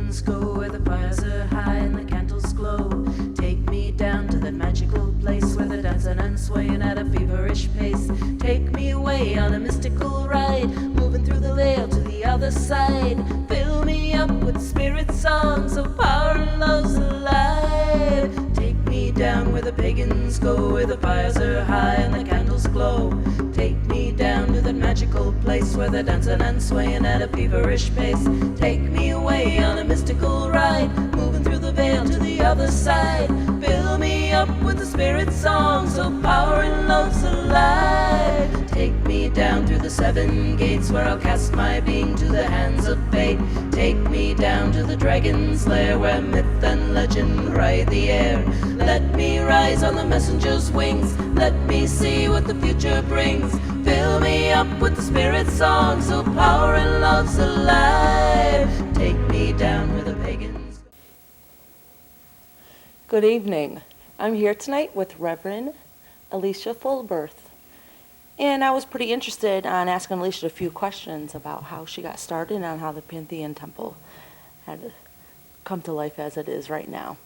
pagans go, where the fires are high and the candles glow. Take me down to that magical place where they're dancing and swaying at a feverish pace. Take me away on a mystical ride, moving through the veil to the other side. Fill me up with spirit songs of power and love's alive. Take me down where the pagans go, where the fires are high and the candles glow. Take me down to that magical place where they're dancing and swaying at a feverish pace. Take me away on a mystical ride, moving through the veil to the other side. Fill me up with the spirit songs of power and love's alive. Take me down through the 7 gates where I'll cast my being to the hands of fate. Take me down to the dragon's lair where myth and legend ride the air. Let me rise on the messenger's wings, let me see what the future brings. Fill me up with the spirit songs of power and love's alive. Take me down where the pagans. Good evening. I'm here tonight with Reverend Alicia Folberth. And I was pretty interested on asking Alicia a few questions about how she got started and on how the Panthean Temple had come to life as it is right now.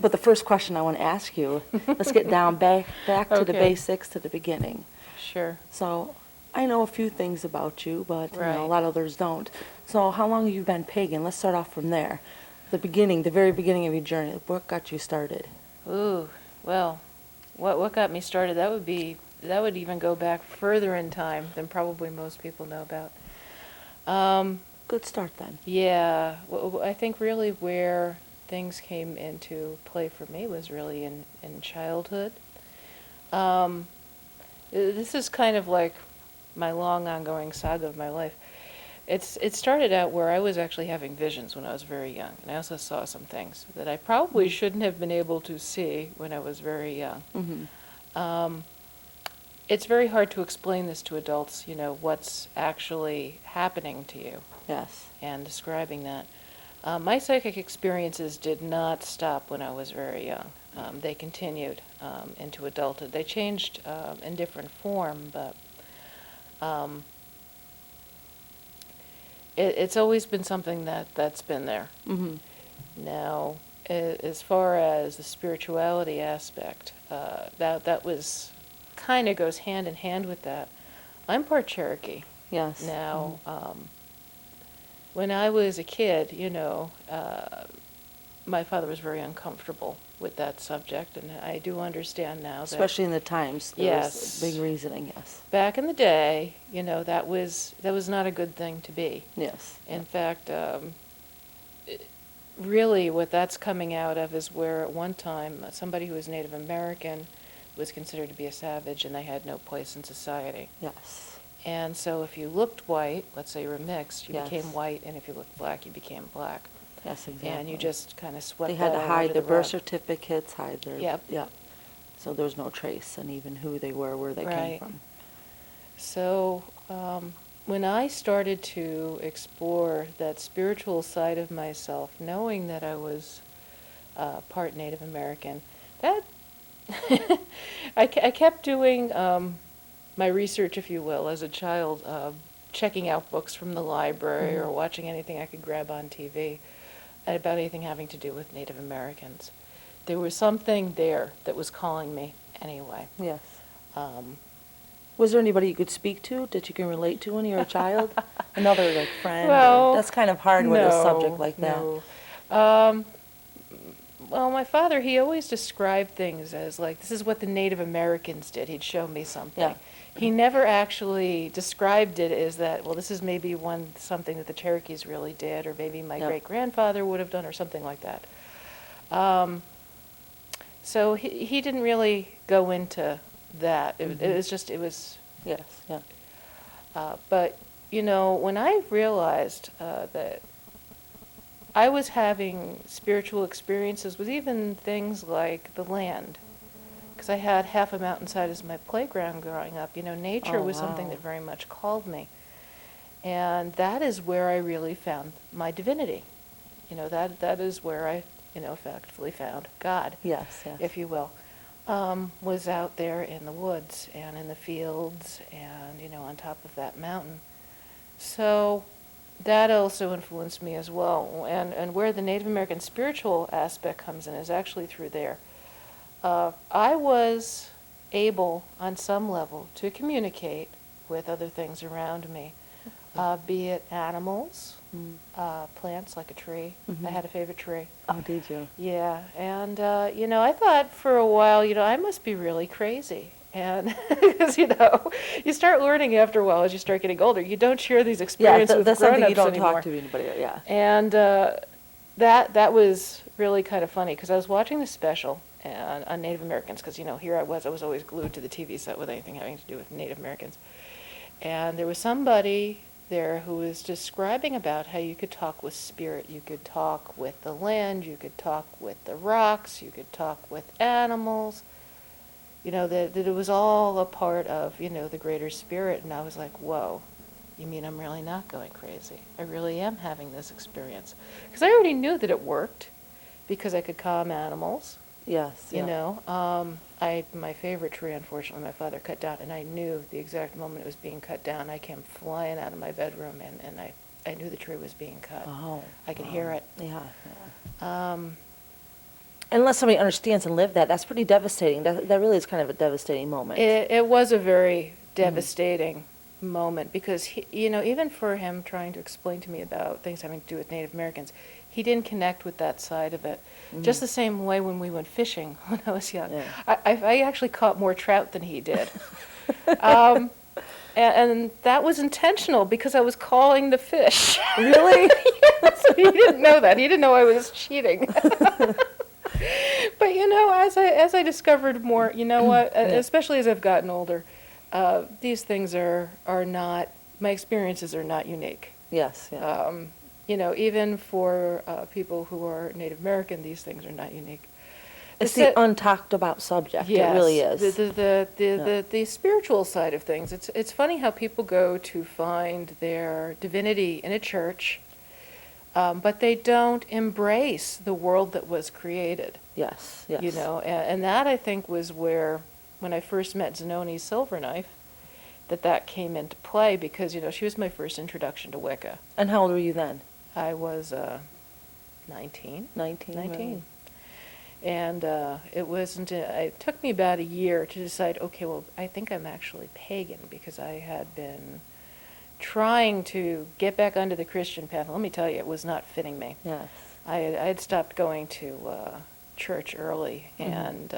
But the first question I want to ask you, let's get down back to the basics, to the beginning. Sure. So I know a few things about you, but Right. a lot of others don't. So how long have you been pagan? Let's start off from there. The beginning, the very beginning of your journey. What got you started? Ooh, well, what got me started? That would even go back further in time than probably most people know about. Good start then. Yeah, I think really where things came into play for me was really in childhood. This is kind of like my long ongoing saga of my life. It started out where I was actually having visions when I was very young, and I also saw some things that I probably shouldn't have been able to see when I was very young. Mm-hmm. It's very hard to explain this to adults, what's actually happening to you. Yes. And describing that. My psychic experiences did not stop when I was very young. They continued into adulthood. They changed in different form, but it's always been something that's been there. Mm-hmm. Now, as far as the spirituality aspect, that was kind of goes hand in hand with that. I'm part Cherokee. Yes. Now, when I was a kid, my father was very uncomfortable with that subject, and I do understand now. Especially in the times. There was big reasoning, yes. Back in the day, that was not a good thing to be. Yes. In fact, really what that's coming out of is where at one time somebody who was Native American was considered to be a savage, and they had no place in society. Yes. And so if you looked white, let's say you were mixed, you Yes. became white, and if you looked black, you became black. Yes, exactly. And you just kind of swept They had that to all hide under their the birth rug. certificates, hide their... Yep. Yep. So there was no trace, and even who they were, where they came Right. from. So when I started to explore that spiritual side of myself, knowing that I was part Native American, that I kept doing my research, if you will, as a child, checking out books from the library or watching anything I could grab on TV about anything having to do with Native Americans. There was something there that was calling me anyway. Yes. Was there anybody you could speak to that you can relate to when you were a child? Another friend? Well, that's kind of hard with a subject like that. No. Well, my father, he always described things as like, this is what the Native Americans did. He'd show me something. Yeah. He never actually described it as that, well, this is maybe something that the Cherokees really did, or maybe my great-grandfather would have done, or something like that. So he didn't really go into that. It was. Yes, yeah. But, when I realized that I was having spiritual experiences with even things like the land, because I had half a mountainside as my playground growing up. Nature was something that very much called me. And that is where I really found my divinity. That is where I, effectively found God, Yes, yes. if you will. Was out there in the woods and in the fields and, on top of that mountain. So that also influenced me as well. And where the Native American spiritual aspect comes in is actually through there. I was able, on some level, to communicate with other things around me, be it animals, plants like a tree. I had a favorite tree. Oh, did you? Yeah, and I thought for a while, I must be really crazy. And because you start learning after a while as you start getting older, you don't share these experiences with that's grown-ups something you don't anymore. talk to anybody. Yeah. And that was really kind of funny because I was watching this special on Native Americans because here I was always glued to the TV set with anything having to do with Native Americans, and there was somebody there who was describing about how you could talk with spirit, you could talk with the land, you could talk with the rocks, you could talk with animals. That it was all a part of, the greater spirit. And I was like, whoa, you mean I'm really not going crazy? I really am having this experience. Because I already knew that it worked because I could calm animals. Yes. My favorite tree, unfortunately, my father cut down, and I knew the exact moment it was being cut down. I came flying out of my bedroom, and I knew the tree was being cut. Oh. I could hear it. Yeah. Unless somebody understands and lived that, that's pretty devastating. That really is kind of a devastating moment. It was a very devastating moment because, even for him trying to explain to me about things having to do with Native Americans, he didn't connect with that side of it. Just the same way when we went fishing when I was young. Yeah. I actually caught more trout than he did. And that was intentional because I was calling the fish. Really? Yes, he didn't know that. He didn't know I was cheating. But as I discovered more, what, especially as I've gotten older, these things are not, my experiences are not unique. Yes. Yeah. Even for people who are Native American, these things are not unique. It's the untalked about subject. Yes, it really is. The spiritual side of things. It's funny how people go to find their divinity in a church, but they don't embrace the world that was created. Yes. And that I think was where, when I first met Zanoni's Silver Knife, that came into play because, she was my first introduction to Wicca. And how old were you then? I was 19. 19. Right. And it took me about a year to decide, okay, well, I think I'm actually pagan because I had been trying to get back onto the Christian path. Let me tell you, it was not fitting me. Yes. I had stopped going to church early, and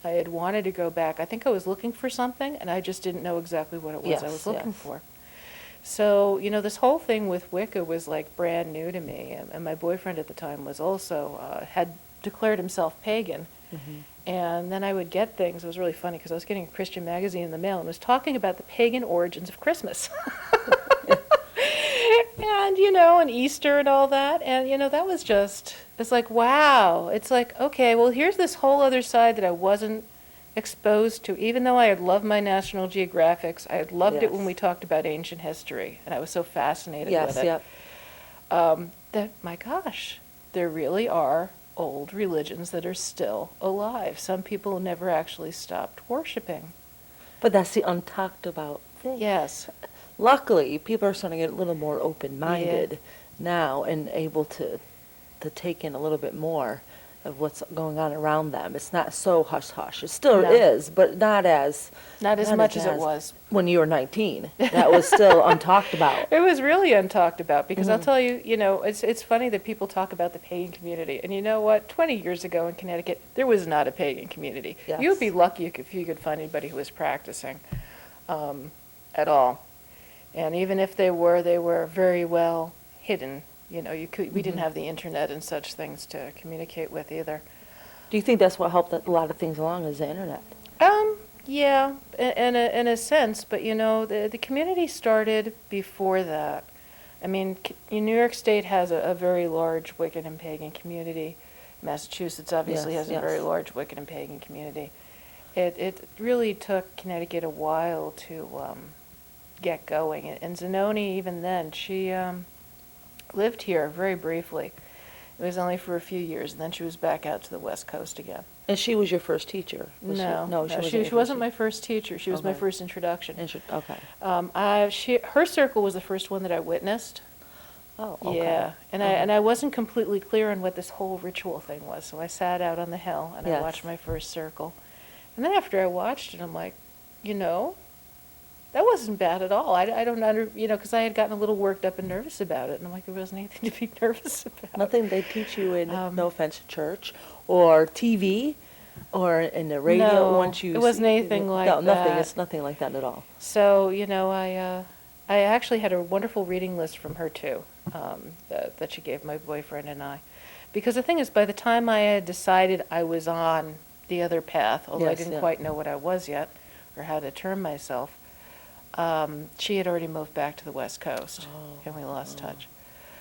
I had wanted to go back. I think I was looking for something, and I just didn't know exactly what it was I was looking for. So, this whole thing with Wicca was like brand new to me, and my boyfriend at the time was also, had declared himself pagan. And then I would get things. It was really funny because I was getting a Christian magazine in the mail and was talking about the pagan origins of Christmas. And, and Easter and all that. And, that was just, it's like, wow. It's like, okay, well, here's this whole other side that I wasn't exposed to. Even though I had loved my National Geographics, I had loved it when we talked about ancient history. And I was so fascinated with it. That, my gosh, there really are old religions that are still alive. Some people never actually stopped worshiping. But that's the untalked about thing. Yes. Luckily, people are starting to get a little more open-minded now and able to take in a little bit more of what's going on around them. It's not so hush-hush. It still is, but not as much as it was. When you were 19. That was still untalked about. It was really untalked about because I'll tell you, it's funny that people talk about the pagan community. And you know what? 20 years ago in Connecticut, there was not a pagan community. Yes. You would be lucky if you could find anybody who was practicing at all. And even if they were very well hidden. We didn't have the internet and such things to communicate with either. Do you think that's what helped a lot of things along, is the internet? Yeah, in a sense, but the community started before that. I mean, New York State has a very large Wiccan and pagan community. Massachusetts obviously has a very large Wiccan and pagan community. It really took Connecticut a while to get going. And Zanoni, even then, she lived here very briefly. It was only for a few years, and then she was back out to the West Coast again. And she was your first teacher? She wasn't my first teacher. She was my first introduction. Okay. Her circle was the first one that I witnessed. Oh, okay. Yeah, and I wasn't completely clear on what this whole ritual thing was, so I sat out on the hill and I Yes. watched my first circle. And then after I watched it, I'm like, you know, that wasn't bad at all. I don't because I had gotten a little worked up and nervous about it, and I'm like, there wasn't anything to be nervous about. Nothing they teach you in, no offense to church, or TV, or in the radio. No, once you it wasn't anything like no, nothing. that. It's nothing like that at all. So, I actually had a wonderful reading list from her too, that she gave my boyfriend and I. Because the thing is, by the time I had decided I was on the other path, although I Yes, didn't yeah. quite know what I was yet, or how to term myself, she had already moved back to the West Coast, and we lost touch.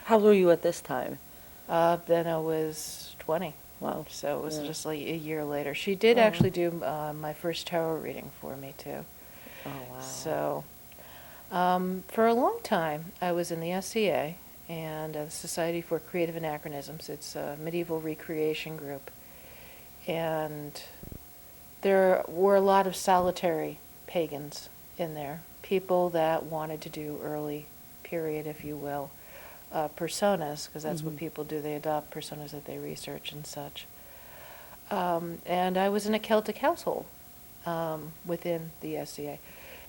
How old were you at this time? Then I was 20. Wow. So it was Yeah. just like a year later. She did Oh. actually do my first tarot reading for me too. Oh, wow. So, for a long time, I was in the SCA and the Society for Creative Anachronisms. It's a medieval recreation group. And there were a lot of solitary pagans in there, people that wanted to do early period, if you will, personas, because that's what Mhm. people do. They adopt personas that they research and such. And I was in a Celtic household within the SCA.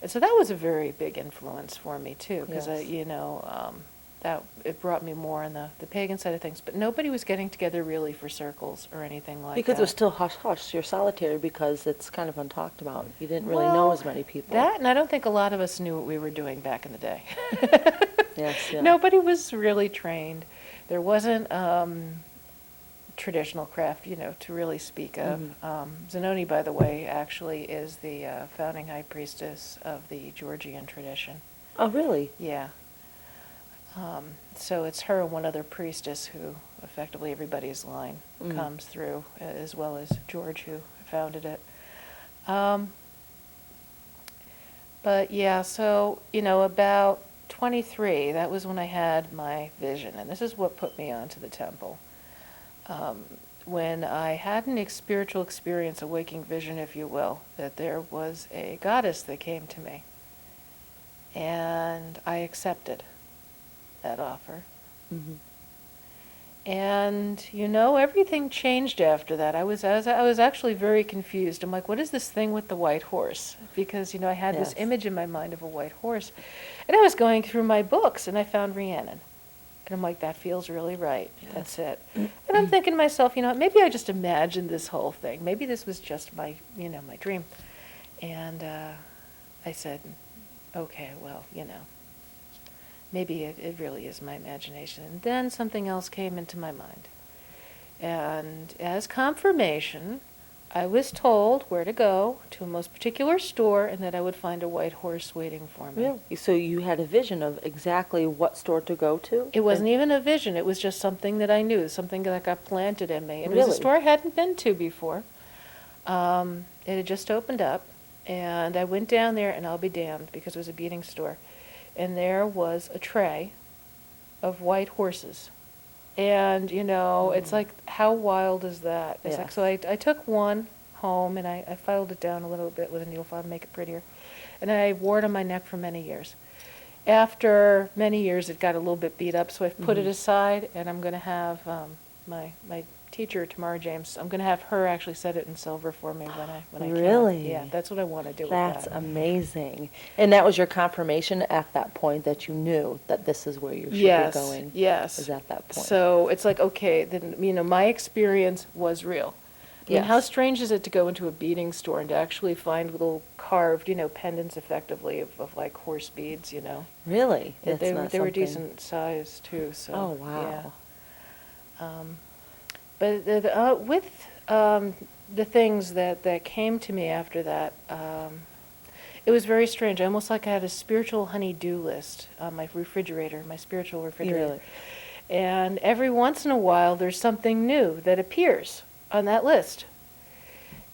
And so that was a very big influence for me, too, because, Yes. that it brought me more on the pagan side of things. But nobody was getting together really for circles or anything like Because that. it was still hush-hush. You're solitary because it's kind of untalked about. You didn't really know Well, as many people. That, and I don't think a lot of us knew what we were doing back in the day. Yes, yeah. Nobody was really trained. There wasn't traditional craft, to really speak of. Mhm. Zanoni, by the way, actually is the founding high priestess of the Georgian tradition. Oh, really? Yeah. So it's her and one other priestess who effectively everybody's line Mm. comes through, as well as George, who founded it. But yeah, so, about 23, that was when I had my vision, and this is what put me onto the temple. When I had an spiritual experience, a waking vision, if you will, that there was a goddess that came to me, and I accepted that offer. Mhm. And everything changed after that. I was actually very confused. I'm like, what is this thing with the white horse? Because I had this Yes. image in my mind of a white horse, and I was going through my books and I found Rhiannon, and I'm like, that feels really right. That's it. And I'm thinking to myself, maybe I just imagined this whole thing. Maybe this was just my my dream. And I said, okay, well, maybe it really is my imagination. And then something else came into my mind. And as confirmation, I was told where to go to a most particular store and that I would find a white horse waiting for me. Really? So you had a vision of exactly what store to go to? It wasn't even a vision. It was just something that I knew, something that got planted in me. And it was Really? a store I hadn't been to before. It had just opened up, and I went down there, and I'll be damned, because it was a beating store. And there was a tray of white horses. And, it's like, how wild is that? It's like, Yes. so I took one home, and I filed it down a little bit with a needle file to make it prettier. And I wore it on my neck for many years. After many years, it got a little bit beat up, so I've put it aside, and I'm going to have my teacher, Tamarra James, I'm going to have her actually set it in silver for me when I can. Really? Yeah, that's what I want to do That's with that. amazing. And that was your confirmation at that point that you knew that this is where you should Yes, be going? yes. Is at that point? So it's like, okay, then, my experience was real. I mean, how Yes. strange is it to go into a beading store and to actually find little carved, pendants effectively of like horse beads, Really? They, That's they, not they were something- decent size too, so. Oh, wow. Yeah. But with the things that came to me after that, it was very strange. Almost like I had a spiritual honey-do list on my refrigerator, my spiritual refrigerator. Really? And every once in a while, there's something new that appears on that list.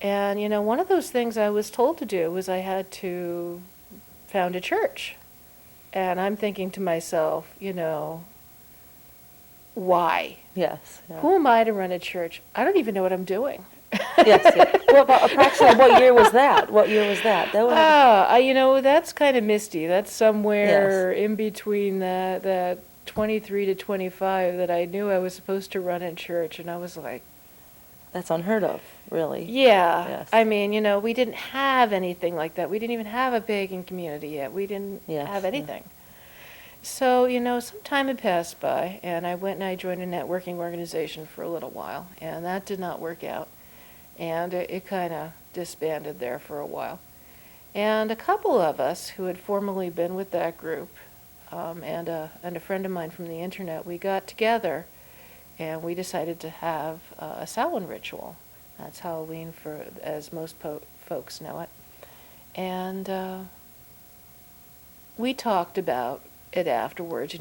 And, one of those things I was told to do was I had to found a church. And I'm thinking to myself, why? Yes. Yeah. Who am I to run a church? I don't even know what I'm doing. Yes. Yeah. Well, about approximately what year was that? What year was that? That was That's kind of misty. That's somewhere in between that 23 to 25 that I knew I was supposed to run in church, and I was like, That's unheard of, really. yeah. Yes. I mean, we didn't have anything like that. We didn't even have a pagan community yet. We didn't Yes, have yeah. anything. So, some time had passed by, and I went and I joined a networking organization for a little while, and that did not work out. And it kind of disbanded there for a while. And a couple of us who had formerly been with that group, and a friend of mine from the internet, we got together and we decided to have a Samhain ritual. That's Halloween, as most folks know it. And we talked about it afterwards.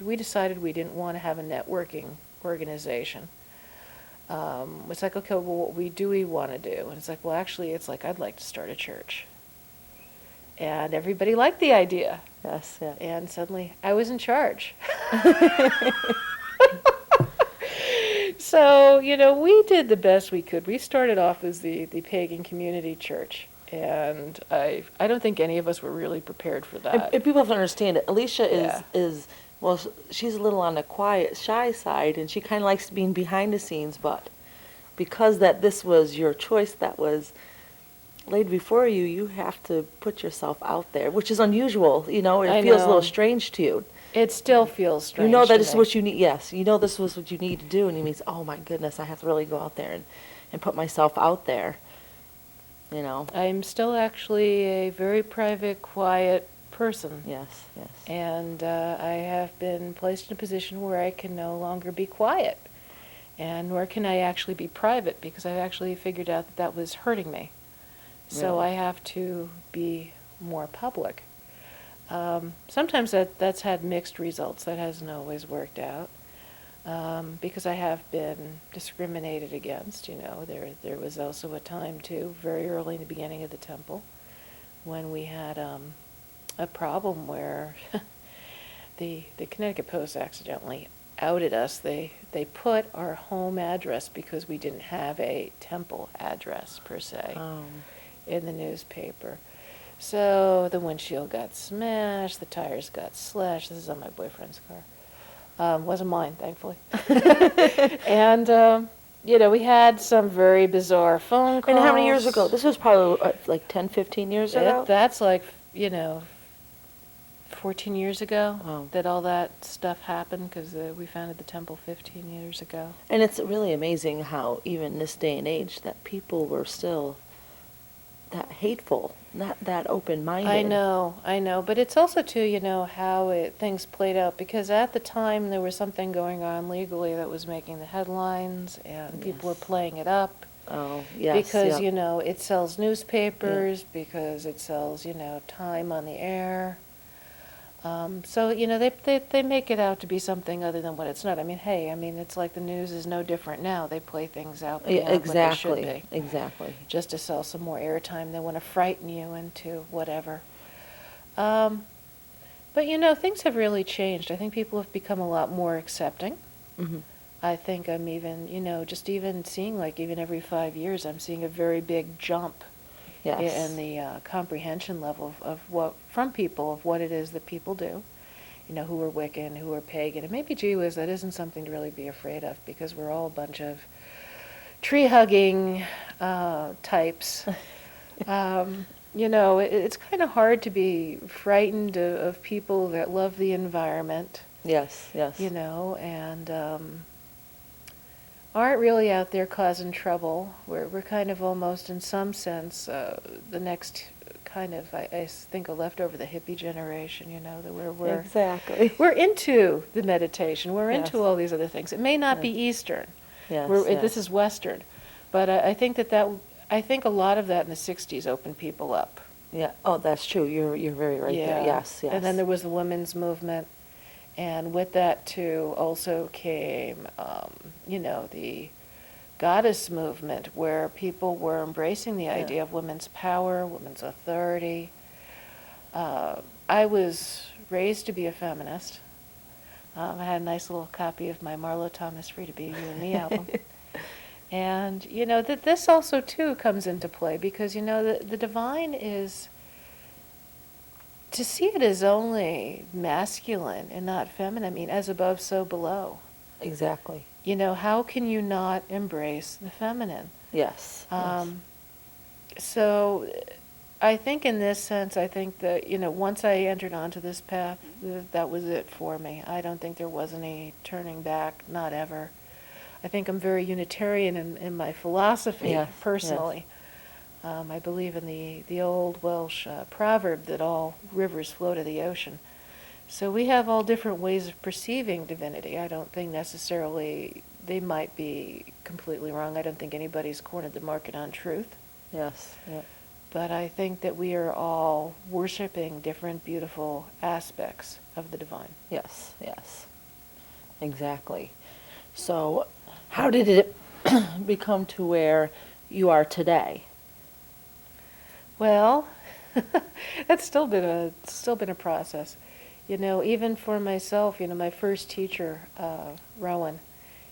We decided we didn't want to have a networking organization. It's like, okay, well, what do we want to do? And it's like, well, actually, it's like, I'd like to start a church. And everybody liked the idea. Yes, yeah. And suddenly, I was in charge. So, we did the best we could. We started off as the pagan community church. And I don't think any of us were really prepared for that. And people have to understand it. Alicia Yeah. is well, she's a little on the quiet, shy side, and she kind of likes being behind the scenes, but because this was your choice that was laid before you, you have to put yourself out there, which is unusual. It I feels a know. little strange to you. It still feels strange. You know that to this is me. what you need. Yes, you know this was what you need to do, and it means, oh my goodness, I have to really go out there and put myself out there. I'm still actually a very private, quiet person. Yes, yes. And I have been placed in a position where I can no longer be quiet. And nor can I actually be private, because I've actually figured out that was hurting me. So Really? I have to be more public. Sometimes that's had mixed results. That hasn't always worked out. Because I have been discriminated against. There was also a time, too, very early in the beginning of the temple, when we had a problem where the Connecticut Post accidentally outed us. They put our home address, because we didn't have a temple address, per se, in the newspaper. So the windshield got smashed, the tires got slashed. This is on my boyfriend's car. Wasn't mine, thankfully. And, we had some very bizarre phone calls. And how many years ago? This was probably like 10, 15 years ago? That's like, 14 years ago Wow. that all that stuff happened, because we founded the temple 15 years ago. And it's really amazing how even this day and age that people were still that hateful, not that open-minded. I know. But it's also, too, how things played out. Because at the time, there was something going on legally that was making the headlines, and people were Yes. playing it up. Oh, yes. Because, yep. it sells newspapers, because it sells, time on the air. So, they make it out to be something other than what it's not. It's like the news is no different now. They play things out beyond what they should be. Exactly. Just to sell some more airtime. They want to frighten you into whatever. But, things have really changed. I think people have become a lot more accepting. Mm-hmm. I think I'm even, just even seeing, like, even every 5 years, I'm seeing a very big jump Yes. in the comprehension level of what, from people, of what it is that people do, who are Wiccan, who are pagan. And maybe, gee whiz, that isn't something to really be afraid of, because we're all a bunch of tree-hugging types. It's kind of hard to be frightened of people that love the environment. Yes, yes. And aren't really out there causing trouble. We're kind of almost, in some sense, the next kind of, I think, a leftover the hippie generation, that we're Exactly. we're into the meditation. We're Yes. into all these other things. It may not be Eastern. Yes, This yes. is Western. But I think I think a lot of that in the 60s opened people up. Yeah. Oh, that's true. You're very right there. Yes, yes. And then there was the women's movement. And with that, too, also came, the goddess movement, where people were embracing the idea of women's power, women's authority. I was raised to be a feminist. I had a nice little copy of my Marlo Thomas Free to Be You and Me album. And, that this also, too, comes into play, because, the divine is... to see it as only masculine and not feminine, I mean, as above, so below. Exactly. You know, how can you not embrace the feminine? Yes. So I think in this sense, I think that, you know, once I entered onto this path, that was it for me. I don't think there was any turning back, not ever. I think I'm very Unitarian in my philosophy, Yes, personally. I believe in the old Welsh proverb that all rivers flow to the ocean. So we have all different ways of perceiving divinity. I don't think necessarily they might be completely wrong. I don't think anybody's cornered the market on truth. Yes. Yeah. But I think that we are all worshiping different beautiful aspects of the divine. Yes. Yes. Exactly. So, how did it become to where you are today? Well, that's still been a process. You know, even for myself, you know, my first teacher, Rowan,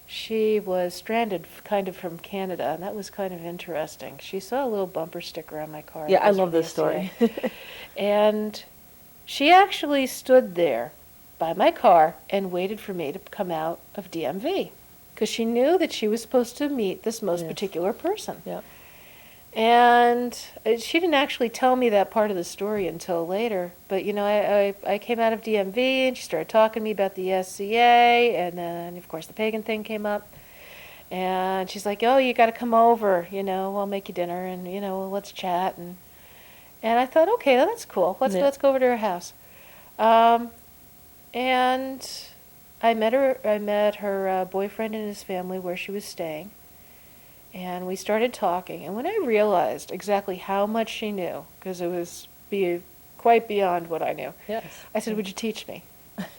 she was stranded kind of from Canada, and that was kind of interesting. She saw a little bumper sticker on my car. Yeah, I It was love from the this story. SCA. And she actually stood there by my car and waited for me to come out of DMV, because she knew that she was supposed to meet this most Yes. particular person. Yeah. And she didn't actually tell me that part of the story until later. But, you know, I came out of DMV, and she started talking to me about the SCA, and then, of course, the pagan thing came up. And she's like, oh, you got to come over, you know, I'll make you dinner, and, you know, let's chat. And I thought, okay, that's cool. Let's go over to her house. And I met her boyfriend and his family where she was staying. And we started talking, and when I realized exactly how much she knew, because it was quite beyond what I knew, Yes. I said, would you teach me?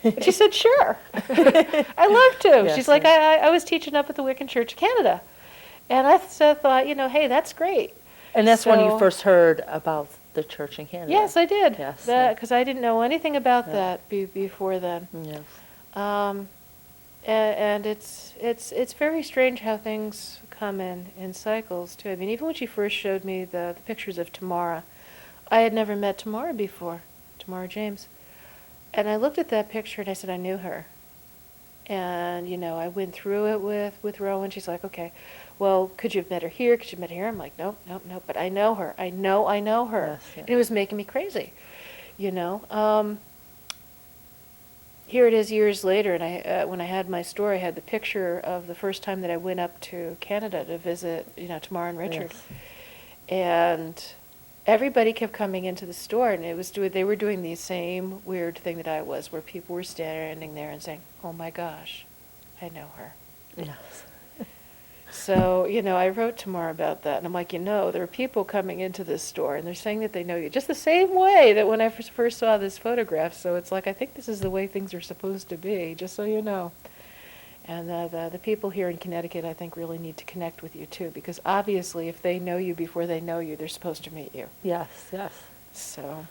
And she said, sure. I love to. Yes, She's like, yes. I was teaching up at the Wiccan Church of Canada. And I thought, you know, hey, that's great. And that's when you So- first heard about the church in Canada. Yes, I did. Yes. Because I didn't know anything about Yeah. that before then. Yes. And it's very strange how things come in cycles too. I mean, even when she first showed me the pictures of Tamarra, I had never met Tamarra before, Tamarra James. And I looked at that picture and I said, I knew her. And, you know, I went through it with Rowan. She's like, okay, well, could you have met her here? Could you have met her here? I'm like, nope. But I know her. I know her. Yes, yeah. And it was making me crazy, you know. Here it is years later, and when I had my story, I had the picture of the first time that I went up to Canada to visit, you know, Tamarra and Richard. Yes. And everybody kept coming into the store, and they were doing the same weird thing that I was, where people were standing there and saying, oh my gosh, I know her. Yes. So, you know, I wrote Tamarra about that, and I'm like, you know, there are people coming into this store, and they're saying that they know you, just the same way that when I first saw this photograph. So it's like, I think this is the way things are supposed to be, just so you know. And the people here in Connecticut, I think, really need to connect with you, too, because obviously if they know you before they know you, they're supposed to meet you. Yes. Yes. So,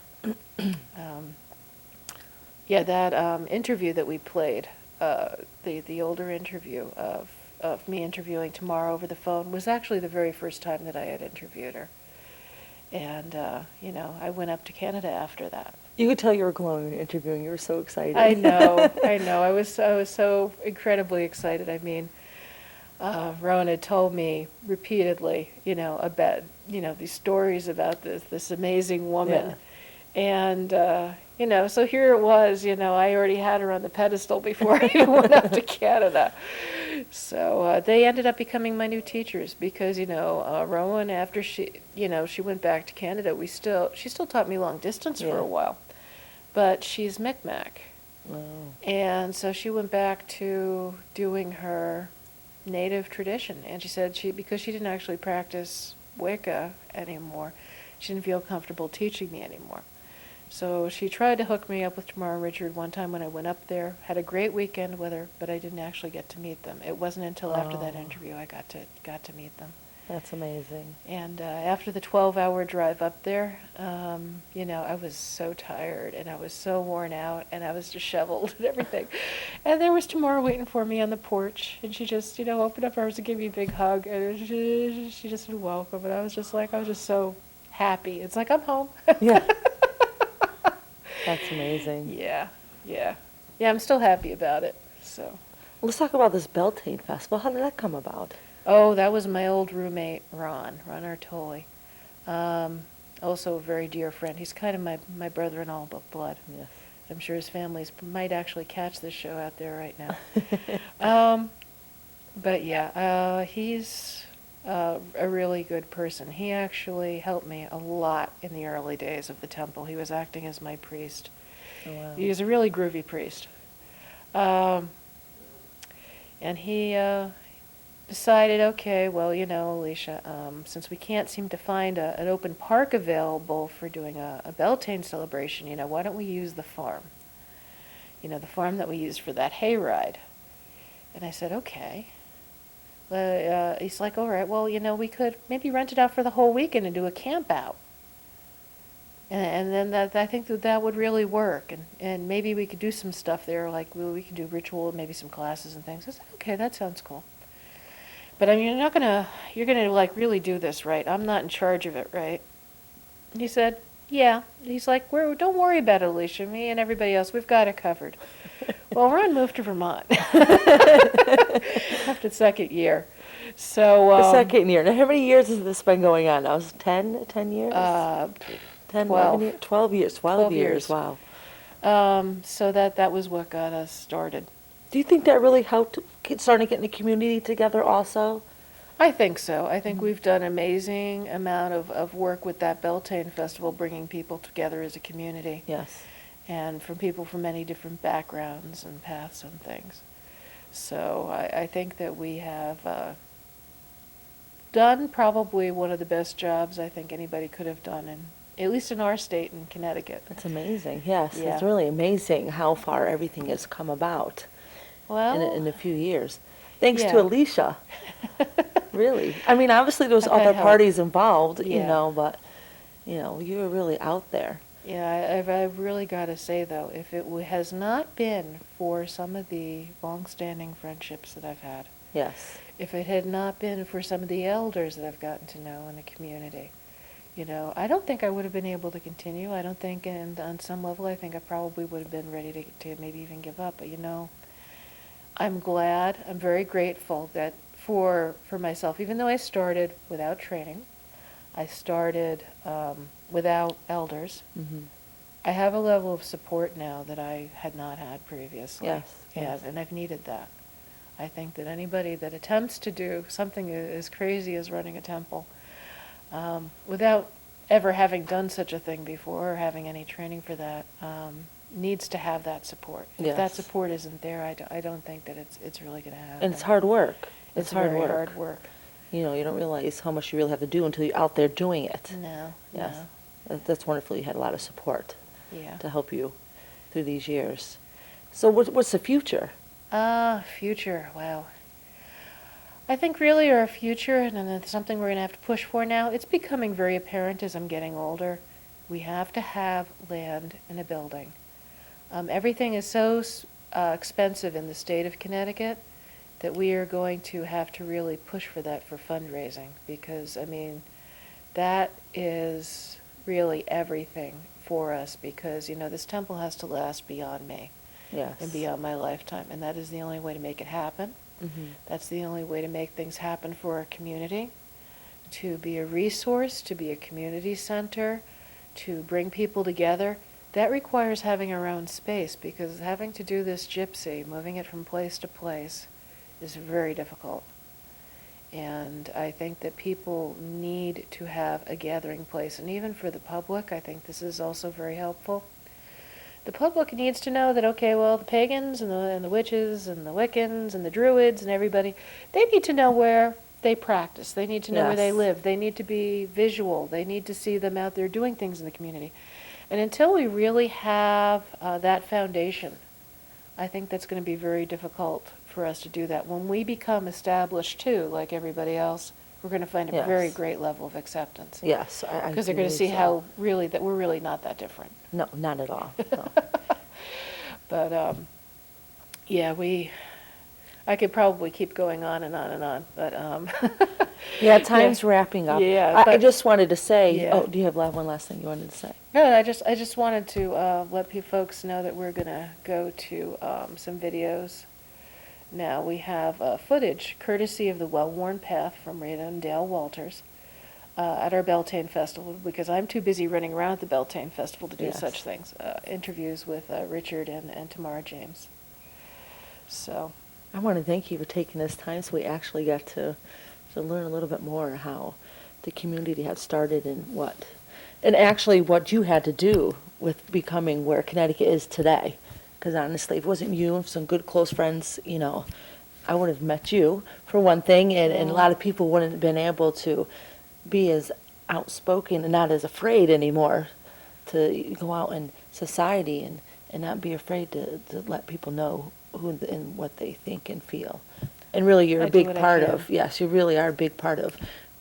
yeah, that interview that we played, the older interview of me interviewing Tamarra over the phone was actually the very first time that I had interviewed her. And, you know, I went up to Canada after that. You could tell you were glowing interviewing. You were so excited. I know. I was so incredibly excited. I mean, Rowan had told me repeatedly, you know, about, you know, these stories about this amazing woman. Yeah. And, you know, so here it was, you know, I already had her on the pedestal before I even went up to Canada. So they ended up becoming my new teachers because, you know, Rowan, after she went back to Canada, she still taught me long distance for Yeah. a while. But she's Micmac. Oh. And so she went back to doing her native tradition. And she said because she didn't actually practice Wicca anymore, she didn't feel comfortable teaching me anymore. So she tried to hook me up with Tamarra and Richard one time when I went up there. Had a great weekend with her, but I didn't actually get to meet them. It wasn't until after that interview I got to meet them. That's amazing. And after the 12-hour drive up there, you know, I was so tired and I was so worn out and I was disheveled and everything. And there was Tamarra waiting for me on the porch, and she just, you know, opened up her arms and gave me a big hug, and she just said welcome, and I was just so happy. It's like I'm home. Yeah. That's amazing. Yeah, yeah. Yeah, I'm still happy about it, so. Let's talk about this Beltaine Festival. How did that come about? Oh, that was my old roommate, Ron Artoli. Also a very dear friend. He's kind of my brother-in-law by blood. Yes. I'm sure his families might actually catch this show out there right now. But yeah, he's a really good person. He actually helped me a lot in the early days of the temple. He was acting as my priest. Oh, wow. He was a really groovy priest. And he decided, okay, well, Alicia, since we can't seem to find an open park available for doing a Beltaine celebration, why don't we use the farm? The farm that we used for that hayride. And I said, okay. He's like, all right, well, we could maybe rent it out for the whole weekend and do a camp out. And then I think that would really work. And maybe we could do some stuff there, like we could do ritual, maybe some classes and things. I said, okay, that sounds cool. But I mean, you're gonna like really do this, right? I'm not in charge of it, right? And he said, yeah. He's like, don't worry about it, Alicia. Me and everybody else, we've got it covered. Well, Ron moved to Vermont after the second year. So The second year. Now, how many years has this been going on? Now, 10 years? 10, 12. 11 years? 12 years. 12 years. Wow. So that was what got us started. Do you think that really helped starting to get the community together also? I think so. I think we've done an amazing amount of work with that Beltaine Festival, bringing people together as a community. Yes. And from people from many different backgrounds and paths and things. So I think that we have done probably one of the best jobs I think anybody could have done, at least in our state in Connecticut. That's amazing. Yes, Yeah. it's really amazing how far everything has come about Well, in a few years. Thanks yeah. to Alicia. Really. I mean, obviously there was I've had other help. parties involved, Yeah. but, you were really out there. Yeah, I've really got to say, though, if it has not been for some of the long-standing friendships that I've had, Yes. if it had not been for some of the elders that I've gotten to know in the community, I don't think I would have been able to continue. I don't think, and on some level, I think I probably would have been ready to maybe even give up. But, I'm glad, I'm very grateful that for myself, even though I started without training, I started without elders, Mm-hmm. I have a level of support now that I had not had previously. Yes, yes. And I've needed that. I think that anybody that attempts to do something as crazy as running a temple, without ever having done such a thing before or having any training for that, needs to have that support. If that Yes. support isn't there, I don't think that it's really going to happen. And it's hard work. It's hard very work. hard work. You don't realize how much you really have to do until you're out there doing it. No, Yes. That's wonderful. You had a lot of support no. Yeah. to help you through these years. So what's the future? Future, wow. I think really our future, and it's something we're going to have to push for now, it's becoming very apparent as I'm getting older. We have to have land and a building. Everything is so expensive in the state of Connecticut that we are going to have to really push for that for fundraising, because, that is really everything for us, because, this temple has to last beyond me. Yes. And beyond my lifetime, and that is the only way to make it happen. Mm-hmm. That's the only way to make things happen for our community, to be a resource, to be a community center, to bring people together. That requires having our own space, because having to do this gypsy, moving it from place to place, is very difficult. And I think that people need to have a gathering place, and even for the public, I think this is also very helpful. The public needs to know that, okay, well, the pagans and the witches and the Wiccans and the druids and everybody, they need to know where they practice. They need to know where they Yes. live. They need to be visual. They need to see them out there doing things in the community. And until we really have that foundation, I think that's going to be very difficult for us to do that. When we become established, too, like everybody else, we're going to find a Yes. very great level of acceptance. Yes. Because they're going to see how really that we're really not that different. No, not at all. No. But yeah, I could probably keep going on and on and on. But Yeah, time's wrapping up. Yeah, I but- just wanted to say, Yeah. oh, do you have one last thing you wanted to say? No, I just wanted to let folks know that we're gonna go to some videos. Now we have footage, courtesy of the Well-Worn Path from Rita and Dale Walters, at our Beltaine Festival, because I'm too busy running around at the Beltaine Festival to do Yes. such things. Interviews with Richard and Tamarra James. So, I want to thank you for taking this time so we actually got to learn a little bit more how the community had started and actually what you had to do with becoming where Connecticut is today. Because honestly, if it wasn't you and some good close friends, you know, I would have met you for one thing, and a lot of people wouldn't have been able to be as outspoken and not as afraid anymore to go out in society and not be afraid to let people know who and what they think and feel. And really, you're I a do big what I part can. of, yes, you really are a big part of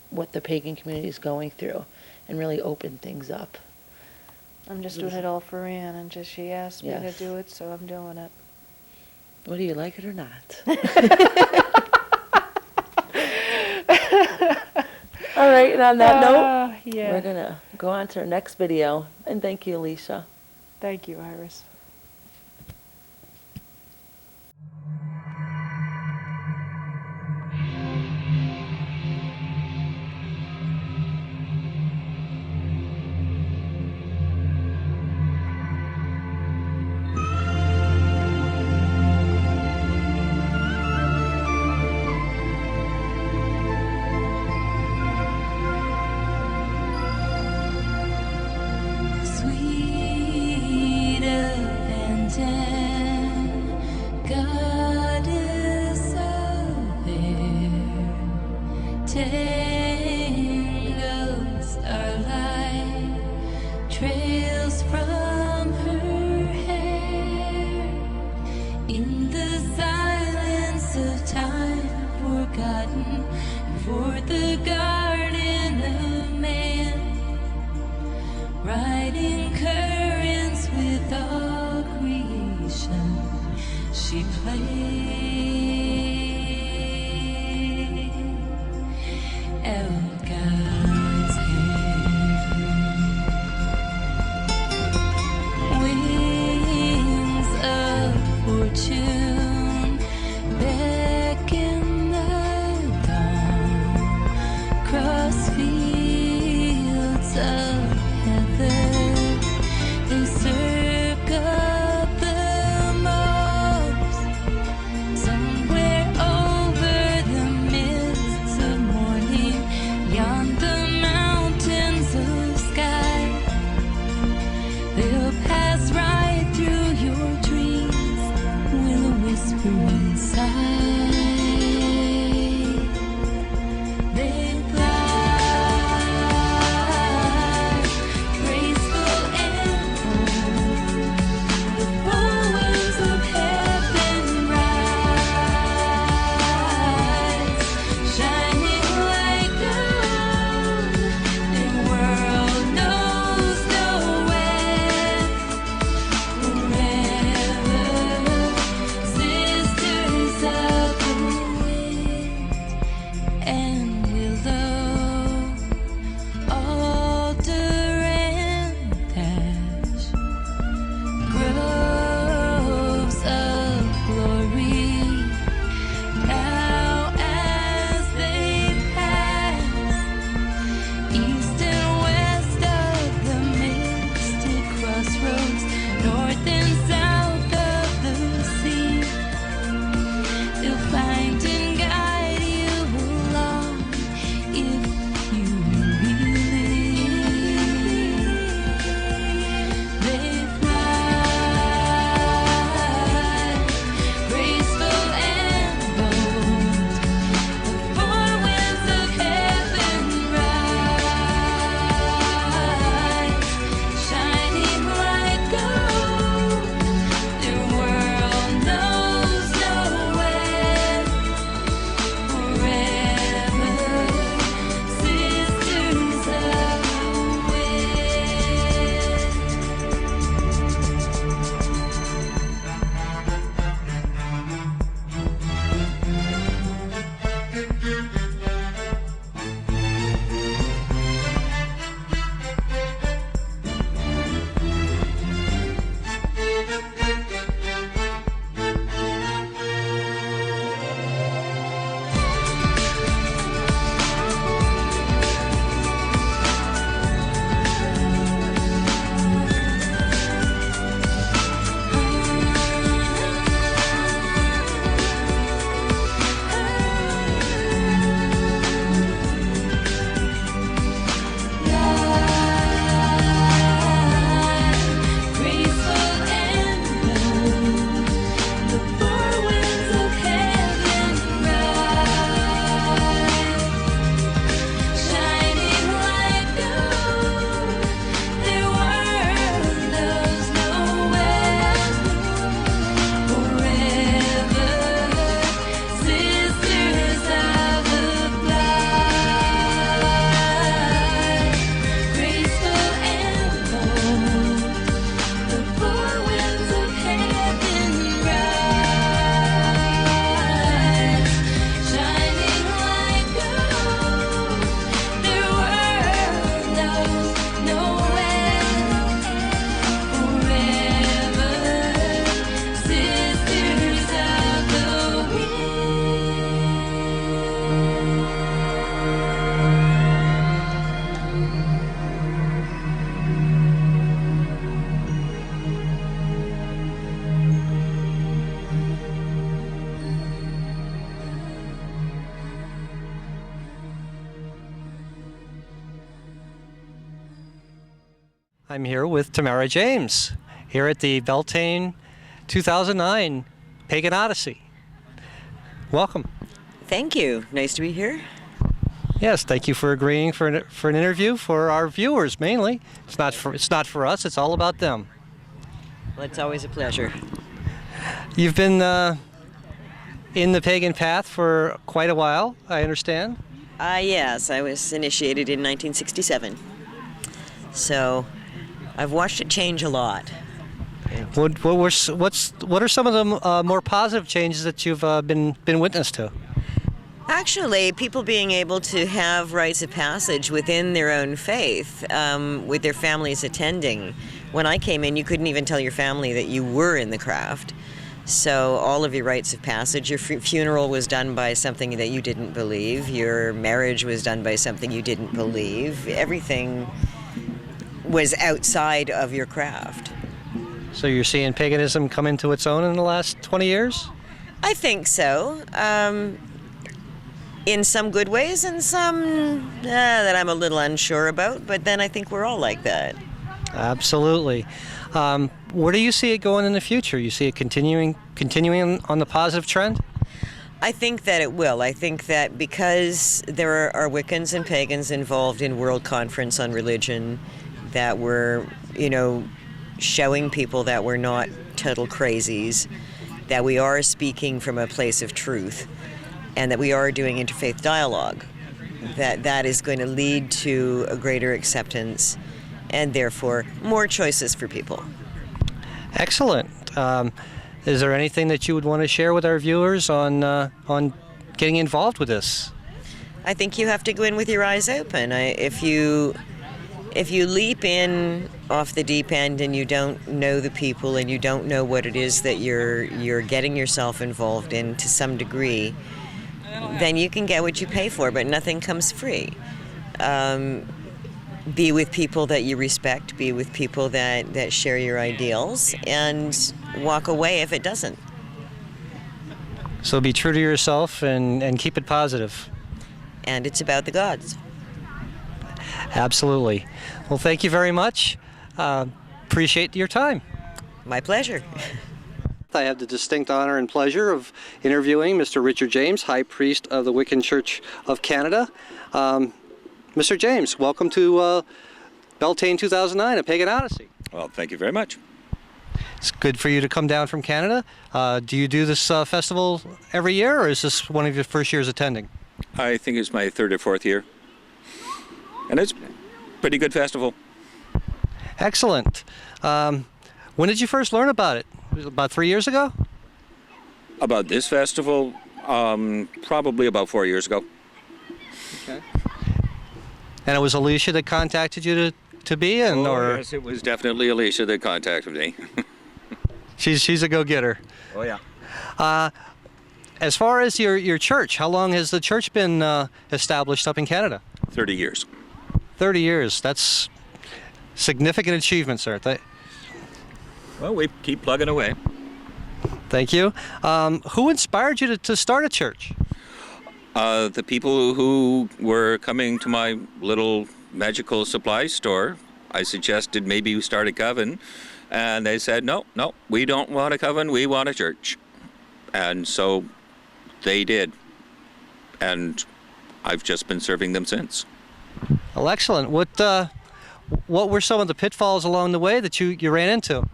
what the pagan community is going through and really open things up. I'm just doing it all for Ann, and she asked me to Yes. do it, so I'm doing it. Whether you like it or not. All right, and on that note, Yeah. we're going to go on to our next video. And thank you, Alicia. Thank you, Iris. Sweet I'm here with Tamarra James, here at the Beltaine 2009 Pagan Odyssey. Welcome. Thank you. Nice to be here. Yes, thank you for agreeing for an interview for our viewers mainly. It's not for us. It's all about them. Well, it's always a pleasure. You've been in the pagan path for quite a while, I understand. Yes, I was initiated in 1967. So I've watched it change a lot. What are some of the more positive changes that you've been witness to? Actually, people being able to have rites of passage within their own faith, with their families attending. When I came in, you couldn't even tell your family that you were in the craft. So all of your rites of passage, your funeral was done by something that you didn't believe, your marriage was done by something you didn't believe, everything was outside of your craft. So you're seeing paganism come into its own in the last 20 years? I think so. In some good ways and some that I'm a little unsure about, but then I think we're all like that. Absolutely. Where do you see it going in the future? You see it continuing on the positive trend? I think that it will. I think that because there are Wiccans and pagans involved in World Conference on Religion, that we're, showing people that we're not total crazies, that we are speaking from a place of truth, and that we are doing interfaith dialogue, that is going to lead to a greater acceptance and therefore more choices for people. Excellent. Is there anything that you would want to share with our viewers on getting involved with this? I think you have to go in with your eyes open. If you leap in off the deep end and you don't know the people and you don't know what it is that you're getting yourself involved in to some degree, then you can get what you pay for, but nothing comes free. Be with people that you respect, be with people that share your ideals, and walk away if it doesn't. So be true to yourself and keep it positive. And it's about the gods. Absolutely. Well, thank you very much. Appreciate your time. My pleasure. I have the distinct honor and pleasure of interviewing Mr. Richard James, High Priest of the Wiccan Church of Canada. Mr. James, welcome to Beltaine 2009, a Pagan Odyssey. Well, thank you very much. It's good for you to come down from Canada. Do you do this festival every year, or is this one of your first years attending? I think it's my third or fourth year. And it's a pretty good festival. Excellent. When did you first learn about it? Was it about 3 years ago? About this festival, probably about 4 years ago. Okay. And it was Alicia that contacted you to be in, or? Yes, it was definitely Alicia that contacted me. She's a go-getter. Oh, yeah. As far as your church, how long has the church been established up in Canada? 30 years. 30 years. That's significant achievements, aren't they? Well, we keep plugging away. Thank you. Who inspired you to start a church? The people who were coming to my little magical supply store, I suggested maybe we start a coven, and they said, no, we don't want a coven, we want a church. And so they did, and I've just been serving them since. Well, excellent. What were some of the pitfalls along the way that you ran into?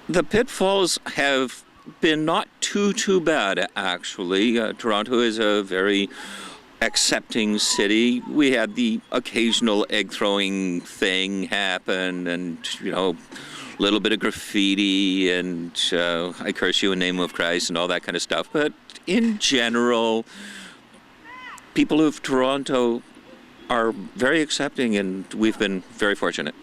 The pitfalls have been not too bad, actually. Toronto is a very accepting city. We had the occasional egg-throwing thing happen, and, a little bit of graffiti, and I curse you in the name of Christ, and all that kind of stuff. But in general, people of Toronto are very accepting, and we've been very fortunate.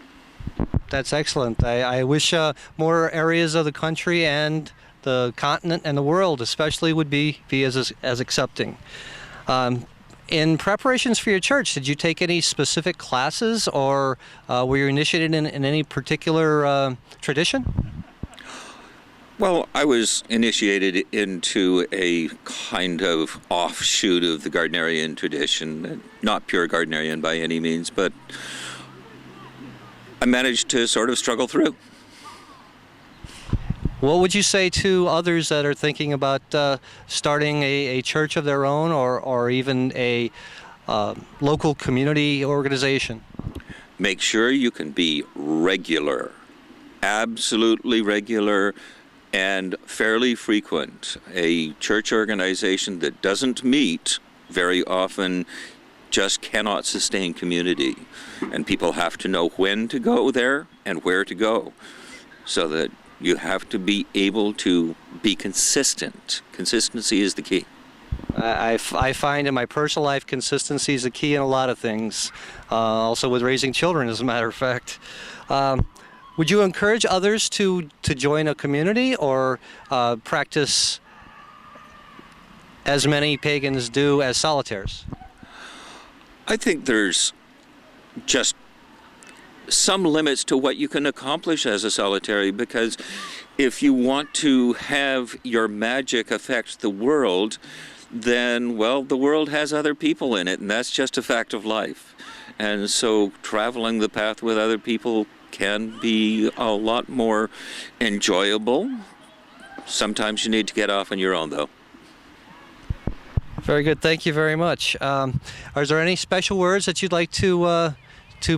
That's excellent. I wish more areas of the country and the continent and the world especially would be as accepting. In preparations for your church, did you take any specific classes, or were you initiated in any particular tradition? Well, I was initiated into a kind of offshoot of the Gardnerian tradition, not pure Gardnerian by any means, but I managed to sort of struggle through. What would you say to others that are thinking about starting a church of their own, or even a local community organization? Make sure you can be regular, absolutely regular, and fairly frequent. A church organization that doesn't meet very often just cannot sustain community. And people have to know when to go there and where to go, so that you have to be able to be consistent. Consistency is the key. I find in my personal life consistency is the key in a lot of things, also with raising children, as a matter of fact. Would you encourage others to join a community, or practice as many pagans do as solitaires? I think there's just some limits to what you can accomplish as a solitary, because if you want to have your magic affect the world, then, well, the world has other people in it, and that's just a fact of life. And so traveling the path with other people can be a lot more enjoyable. Sometimes you need to get off on your own, though. Very good. Thank you very much. Is there any special words that you'd like to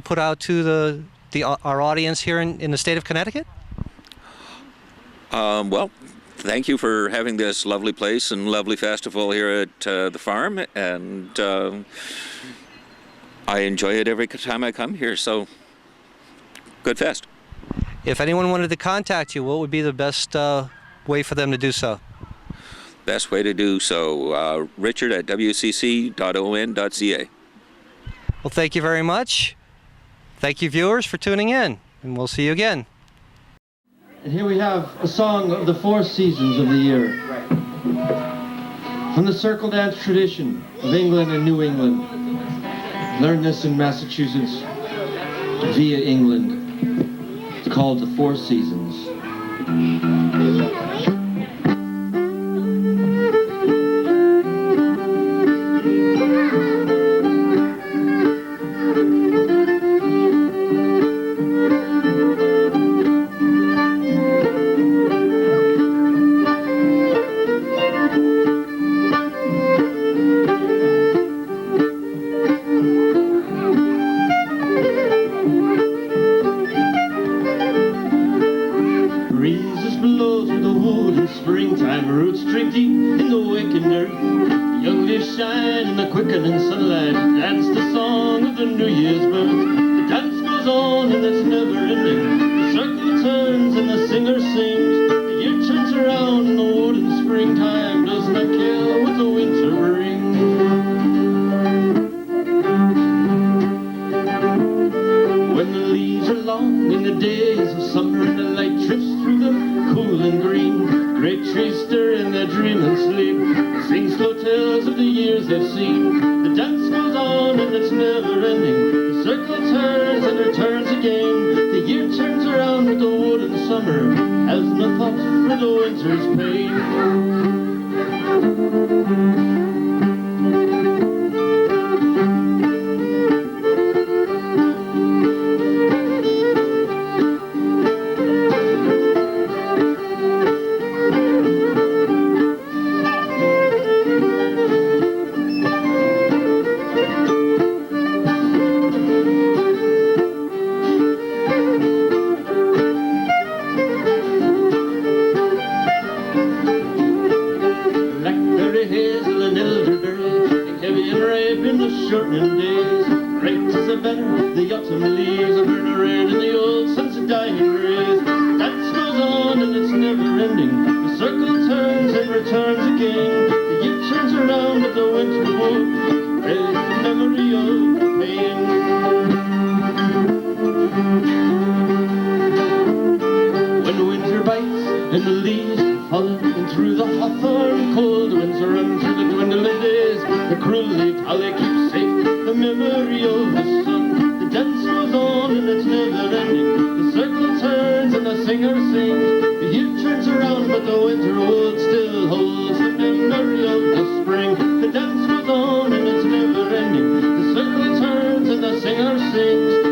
put out to our audience here in the state of Connecticut? Well, thank you for having this lovely place and lovely festival here at the farm, and I enjoy it every time I come here, so good fest. If anyone wanted to contact you, what would be the best way for them to do so? Best way to do so, Richard at wcc.on.ca. Well, thank you very much. Thank you, viewers, for tuning in, and we'll see you again. And here we have a song of the 4 seasons of the year. From the circle dance tradition of England and New England. Learned this in Massachusetts via England. It's called the 4 Seasons.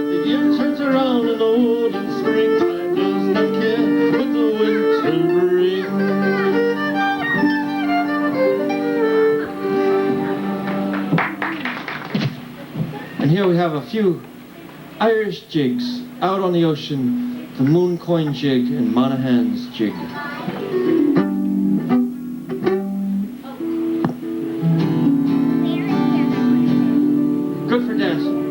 The year turns around and the we have a few Irish jigs out on the ocean, the Moon Coin jig and Monaghan's jig. Good for dancing.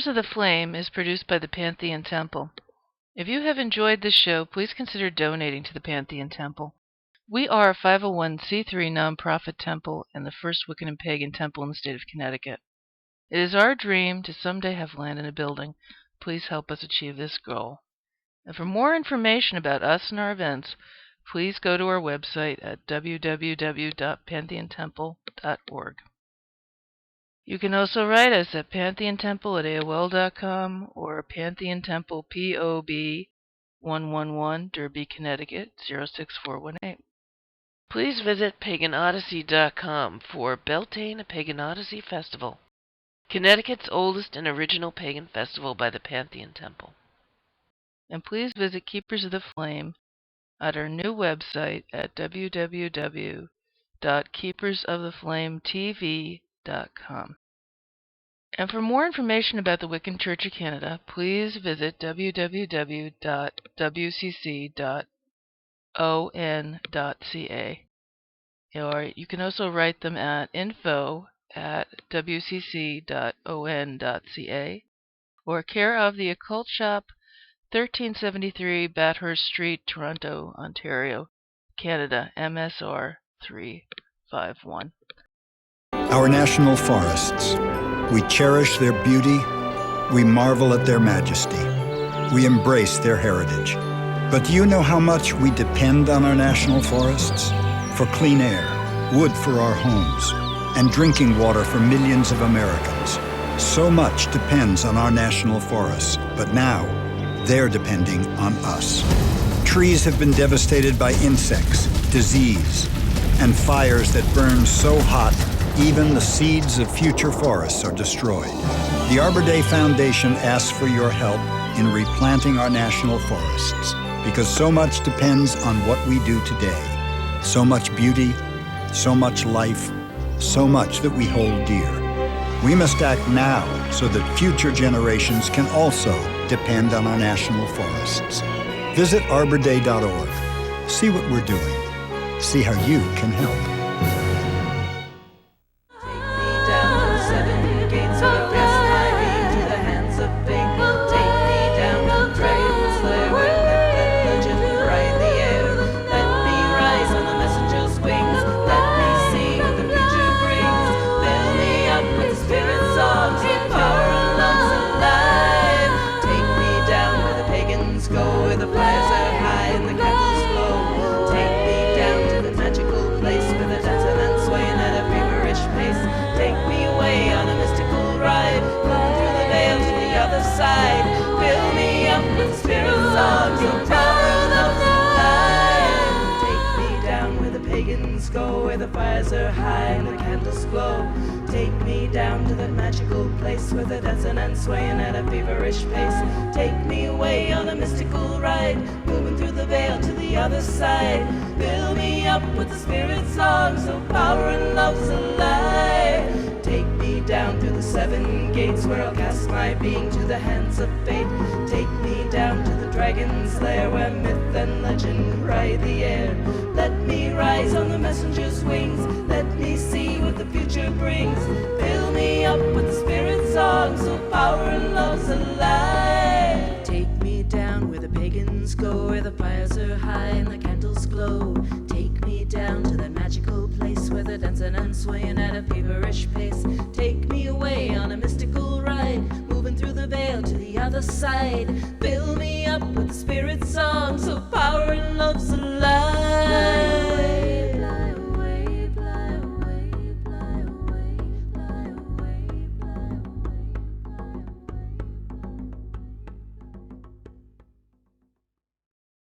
Keepers of the Flame is produced by the Panthean Temple. If you have enjoyed this show, please consider donating to the Panthean Temple. We are a 501c3 nonprofit temple and the first Wiccan and Pagan temple in the state of Connecticut. It is our dream to someday have land in a building. Please help us achieve this goal. And for more information about us and our events, please go to our website at www.pantheontemple.org. You can also write us at pantheontemple@aol.com or Pantheon Temple POB 111 Derby, Connecticut 06418. Please visit paganodyssey.com for Beltaine, a Pagan Odyssey Festival, Connecticut's oldest and original pagan festival by the Pantheon Temple. And please visit Keepers of the Flame at our new website at www.keepersoftheflametv.com. And for more information about the Wiccan Church of Canada, please visit www.wcc.on.ca. Or you can also write them at info@wcc.on.ca or care of the Occult Shop, 1373 Bathurst Street, Toronto, Ontario, Canada, MSR 351. Our national forests. We cherish their beauty. We marvel at their majesty. We embrace their heritage. But do you know how much we depend on our national forests? For clean air, wood for our homes, and drinking water for millions of Americans. So much depends on our national forests, but now they're depending on us. Trees have been devastated by insects, disease, and fires that burn so hot even the seeds of future forests are destroyed. The Arbor Day Foundation asks for your help in replanting our national forests, because so much depends on what we do today. So much beauty, so much life, so much that we hold dear. We must act now so that future generations can also depend on our national forests. Visit arborday.org. See what we're doing. See how you can help. The fires are high and the candles glow. Take me down to that magical place where the dancing and swaying at a feverish pace. Take me away on a mystical ride, moving through the veil to the other side. Fill me up with the spirit songs of power and love's alive. Take me down through the 7 gates where I'll cast my being to the hands of fate. Take me down to the dragon's lair where myth and legend ride the air. Let me rise on the messenger's wings. Let me see what the future brings. Fill me up with the spirit songs of power and love's alive. Take me down where the pagans go, where the fires are high and the candles glow. Take me down to that magical place where they're dancing and swaying at a feverish pace. Take me away on a mystical ride, moving through the veil to the other side. Fill me up with the spirit songs of power and love's alive.